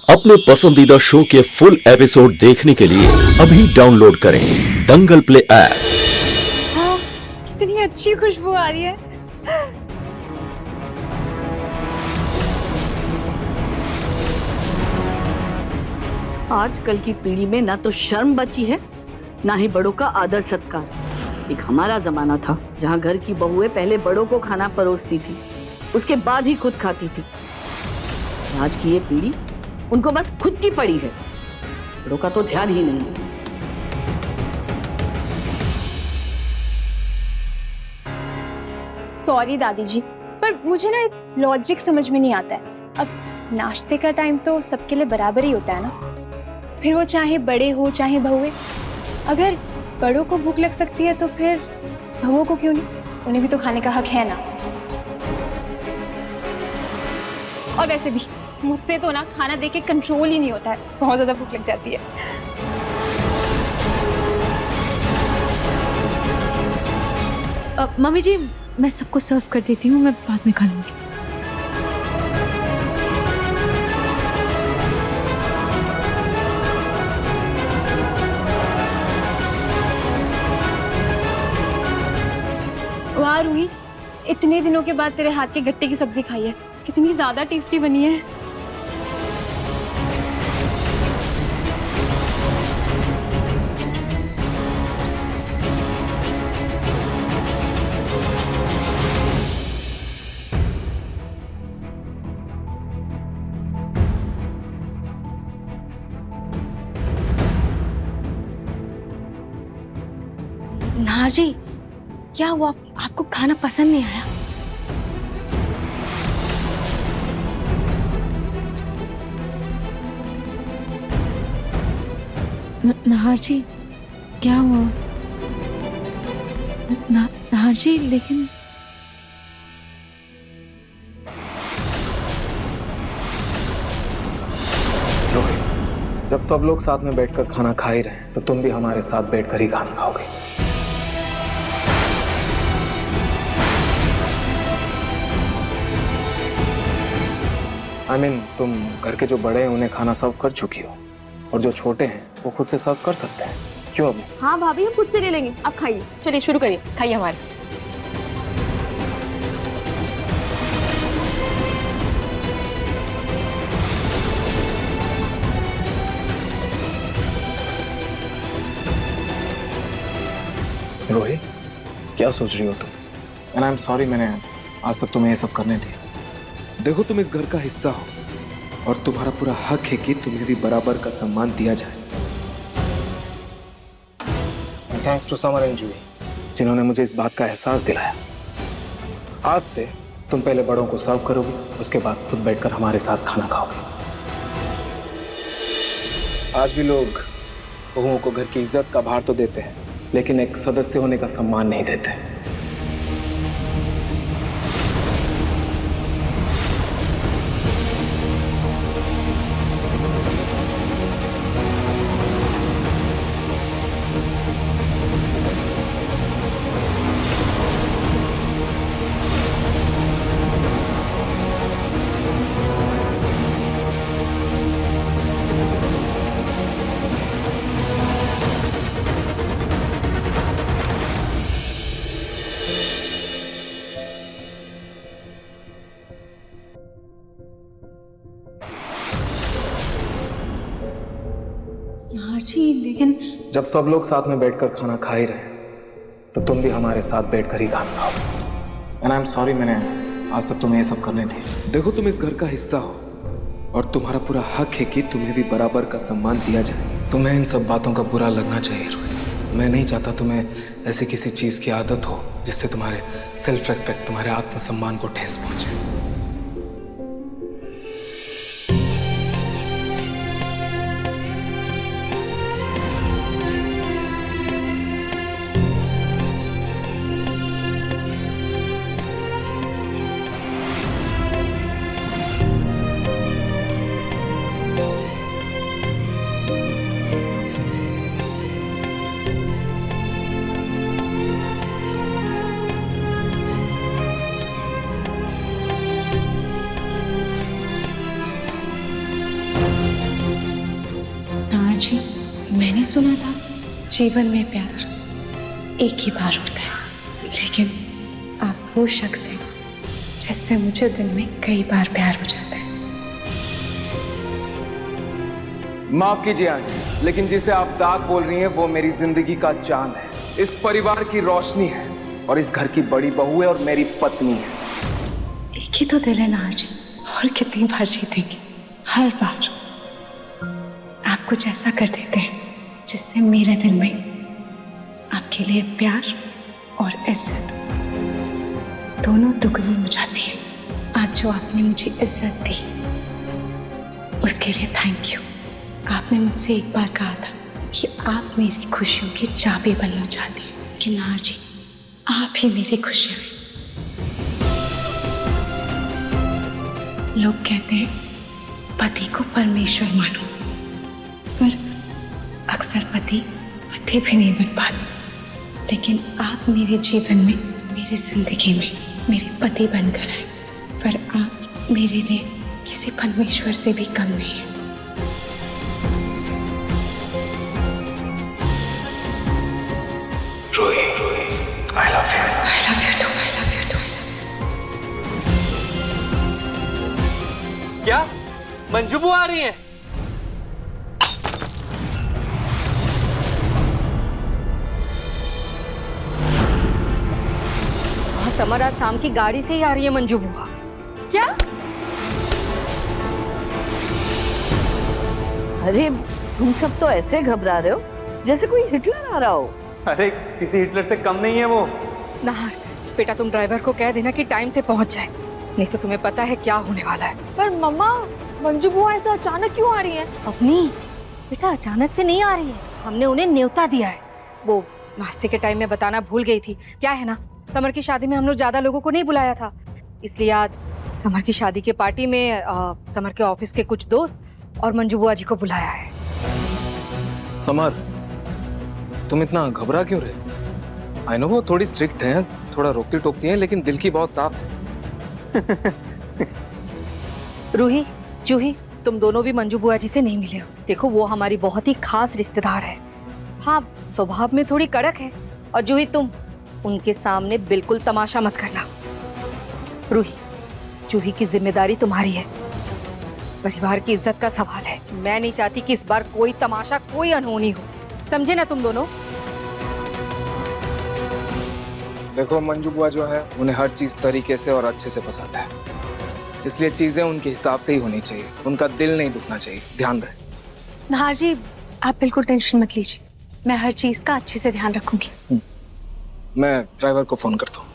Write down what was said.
अपने पसंदीदा शो के फुल एपिसोड देखने के लिए अभी डाउनलोड करें दंगल प्ले ऐप। हाँ, कितनी अच्छी खुशबू आ रही है। आजकल की पीढ़ी में ना तो शर्म बची है, ना ही बड़ों का आदर सत्कार। एक हमारा जमाना था जहाँ घर की बहुएं पहले बड़ों को खाना परोसती थी, उसके बाद ही खुद खाती थी। आज की ये पीढ़ी उनको बस खुद की पड़ी है, बड़ों का तो ध्यान ही नहीं है। सॉरी दादी जी, पर मुझे ना एक लॉजिक समझ में नहीं आता है। अब नाश्ते का टाइम तो सबके लिए बराबर ही होता है ना, फिर वो चाहे बड़े हो चाहे बहुएं। अगर बड़ों को भूख लग सकती है तो फिर बहुओं को क्यों नहीं? उन्हें भी तो खाने का हक है ना। और वैसे भी मुझसे तो ना खाना देख के कंट्रोल ही नहीं होता है, बहुत ज्यादा भूख लग जाती है। मम्मी जी, मैं सबको सर्व कर देती हूँ, मैं बाद में खा लूंगी। वाह रूही, इतने दिनों के बाद तेरे हाथ के गट्टे की सब्जी खाई है, कितनी ज्यादा टेस्टी बनी है। नार जी, क्या हुआ? आपको खाना पसंद नहीं आया? नार जी, क्या हुआ? नार जी, लेकिन रोहित, जब सब लोग साथ में बैठकर खाना खा ही रहे तो तुम भी हमारे साथ बैठकर ही खाना खाओगे। तुम घर के जो बड़े हैं उन्हें खाना सर्व कर चुकी हो, और जो छोटे हैं वो खुद से सर्व कर सकते हैं। क्यों अभी? हाँ भाभी, हम खुद से ले लेंगे, आप खाइए। चलिए शुरू करिए, खाइए हमारे साथ। रोहित, क्या सोच रही हो तुम? एंड आई एम सॉरी, मैंने आज तक तुम्हें ये सब करने दिया। देखो, तुम इस घर का हिस्सा हो और तुम्हारा पूरा हक है कि तुम्हें भी बराबर का सम्मान दिया जाए। थैंक्स टू समर एंड जूही, जिन्होंने मुझे इस बात का एहसास दिलाया। आज से तुम पहले बड़ों को सर्व करोगे, उसके बाद खुद बैठकर हमारे साथ खाना खाओगे। आज भी लोग बहुओं को घर की इज्जत का भार तो देते हैं, लेकिन एक सदस्य होने का सम्मान नहीं देते। यार जी, लेकिन जब सब लोग साथ में बैठकर खाना खा ही रहे तो तुम भी हमारे साथ बैठकर ही खाना खाओगे। एंड आई एम सॉरी, मैंने आज तक तुम्हें ये सब करने दिया। देखो, तुम इस घर का हिस्सा हो और तुम्हारा पूरा हक है कि तुम्हें भी बराबर का सम्मान दिया जाए। तुम्हें इन सब बातों का बुरा लगना चाहिए रोहित। मैं नहीं चाहता तुम्हें ऐसी किसी चीज़ की आदत हो जिससे तुम्हारे सेल्फ रेस्पेक्ट, तुम्हारे आत्मसम्मान को ठेस पहुंचे। जी, मैंने सुना था जीवन में प्यार एक ही बार होता है, लेकिन आप वो शख्स हैं जिससे मुझे दिन में कई बार प्यार हो जाता है। माफ कीजिए आंटी, लेकिन जिसे आप दाग बोल रही हैं वो मेरी जिंदगी का चांद है, इस परिवार की रोशनी है और इस घर की बड़ी बहू है और मेरी पत्नी है। एक ही तो दिल है ना जी, और कितनी बार जीतेंगे? हर बार आप कुछ ऐसा कर देते हैं जिससे मेरे दिल में आपके लिए प्यार और इज्जत दोनों दुगनी हो जाती है। आज जो आपने मुझे इज्जत दी उसके लिए थैंक यू। आपने मुझसे एक बार कहा था कि आप मेरी खुशियों की चाबी बनना चाहती हैं, कि नार जी आप ही मेरी खुशी हैं। लोग कहते हैं पति को परमेश्वर मानो, पर अक्सर पति भी नहीं बन पाते, लेकिन आप मेरे जीवन में, मेरी जिंदगी में मेरे पति बनकर आए, पर आप मेरे लिए किसी परमेश्वर से भी कम नहीं है। रोही, I love you. I love you too, I love you too. क्या मंजू बुआ आ रही हैं? समर आज शाम की गाड़ी से ही आ रही है मंजू बुआ। क्या? अरे तुम सब तो ऐसे घबरा रहे हो जैसे कोई हिटलर आ रहा हो। अरे किसी हिटलर से कम नहीं है वो। नाहर, बेटा तुम ड्राइवर को कह देना कि टाइम से पहुंच जाए, नहीं तो तुम्हें पता है क्या होने वाला है। पर मम्मा, मंजू बुआ ऐसा अचानक क्यों आ रही है? अपनी बेटा अचानक से नहीं आ रही है, हमने उन्हें न्योता दिया है। वो नाश्ते के टाइम में बताना भूल गई थी। क्या है ना, समर की शादी में हम लोग ज्यादा लोगों को नहीं बुलाया था, इसलिए आज समर की शादी के पार्टी में समर के ऑफिस के कुछ दोस्त और मंजू बुआ जी को बुलाया है। समर, तुम इतना घबरा क्यों रहे? आई नो वो थोड़ी स्ट्रिक्ट हैं, थोड़ा रोकती टोकती हैं, लेकिन दिल की बहुत साफ है। रूही, जूही, तुम दोनों भी मंजू बुआ जी से नहीं मिले हो। देखो वो हमारी बहुत ही खास रिश्तेदार है। हाँ, स्वभाव में थोड़ी कड़क है। और जूही, तुम उनके सामने बिल्कुल तमाशा मत करना। रूही, जूही की जिम्मेदारी तुम्हारी है, परिवार की इज्जत का सवाल है। मैं नहीं चाहती कि इस बार कोई तमाशा, कोई अनहोनी हो, समझे ना तुम दोनों? देखो मंजू बुआ जो है उन्हें हर चीज तरीके से और अच्छे से पसंद है, इसलिए चीजें उनके हिसाब से ही होनी चाहिए, उनका दिल नहीं दुखना चाहिए, ध्यान रहे। नाहर जी, आप बिल्कुल टेंशन मत लीजिए, मैं हर चीज का अच्छे से ध्यान रखूंगी। मैं ड्राइवर को फोन करता हूँ।